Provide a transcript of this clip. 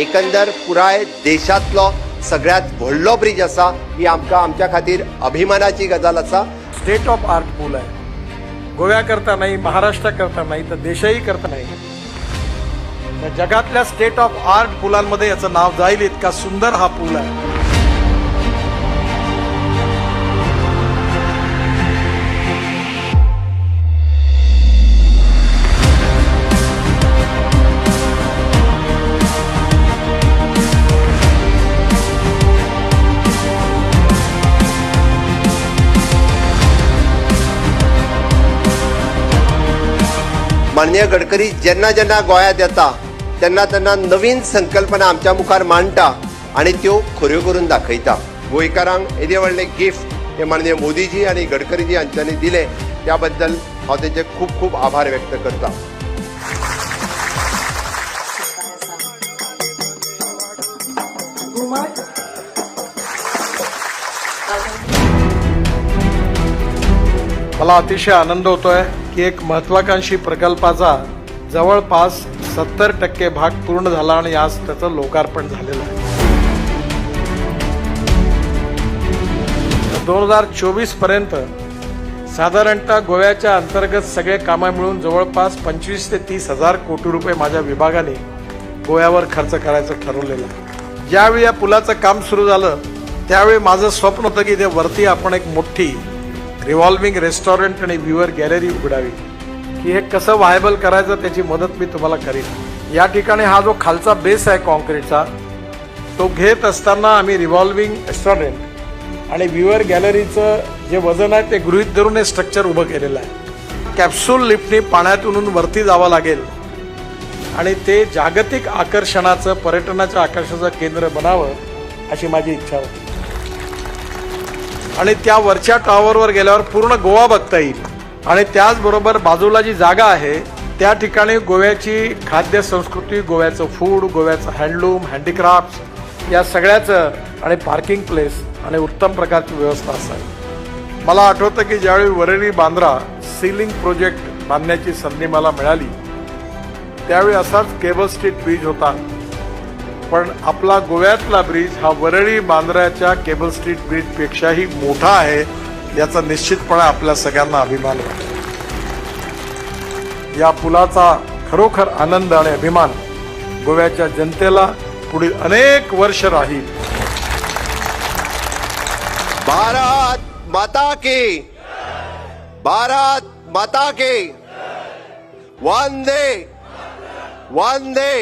एकंदर पुराय देशातलो सगळ्यात व्हडलो ब्रिज आसा ही आमच्या खातीर अभिमानाची गजाल आसा। स्टेट ऑफ आर्ट पूल आहे, गोव्या करता नाही, महाराष्ट्र करता नाही, तर देशही करता नाही। तर जगातल्या स्टेट ऑफ आर्ट पुलांमध्ये याचं नाव जाईल, इतका सुंदर हा पूल आहे। माननीय गडकरी जेन्ना जेन्ना गोंयांत येता तेन्ना तेन्ना नवीन संकल्पना आमच्या मुखार मांडटा आनी त्यो खऱ्यो करून दाखयता। गोंयकारांक येदे व्हडलें गिफ्ट हे माननीय मोदीजी आनी गडकरीजी हांच्यांनी दिले, त्या बद्दल हांव तेंचे खूब खूब आभार व्यक्त करता। मला अतिशय आनंद होतोय की एक महत्वाकांक्षी प्रकल्पाचा जवळपास 70% भाग पूर्ण झाला आणि आज त्याचं लोकार्पण झालेलं आहे। 2024 पर्यंत साधारणतः गोव्याच्या अंतर्गत सगळे कामं मिळून जवळपास 25 ते 30 हजार कोटी रुपये माझ्या विभागाने गोव्यावर खर्च करायचं ठरवलेलं आहे। ज्यावेळी या पुलाचं काम सुरू झालं त्यावेळी माझं स्वप्न होतं की ते वरती आपण एक मोठी रिव्हॉल्विंग रेस्टॉरंट आणि व्ह्यूअर गॅलरी उघडावी, की हे कसं व्हायबल करायचं त्याची मदत मी तुम्हाला करीन। या ठिकाणी हा जो खालचा बेस आहे कॉन्क्रीटचा, तो घेत असताना आम्ही रिव्हॉल्विंग रेस्टॉरंट आणि व्ह्यूअर गॅलरीचं जे वजन आहे ते गृहीत धरून हे स्ट्रक्चर उभं केलेलं आहे। कॅप्सूल लिफ्टने पाण्यातून वरती जावं लागेल आणि ते जागतिक आकर्षणाचं, पर्यटनाच्या आकर्षणाचं केंद्र बनावं अशी माझी इच्छा होती। आणि त्या वरच्या टॉवरवर गेल्यावर पूर्ण गोवा बघता येईल आणि त्याचबरोबर बाजूला जी जागा आहे त्या ठिकाणी गोव्याची खाद्य संस्कृती, गोव्याचं फूड, गोव्याचं हँडलूम, हँडीक्राफ्ट या सगळ्याचं आणि पार्किंग प्लेस आणि उत्तम प्रकारची व्यवस्था असावी। मला आठवतं की ज्यावेळी वरळी बांद्रा सीलिंग प्रोजेक्ट बांधण्याची संधी मला मिळाली त्यावेळी असाच केबल स्ट्रीट ब्रिज होता, पण आपला गोव्यातला ब्रिज हा वरळी बांद्राच्या केबल स्ट्रीट ब्रिज पेक्षाही मोठा आहे, याचा निश्चितपणे आपल्या सगळ्यांना अभिमान वाटतो। या पुलाचा खरोखर आनंद आणि अभिमान गोव्याच्या जनतेला पुढील अनेक वर्ष राहील। भारत माता की, भारत माता की, वंदे वंदे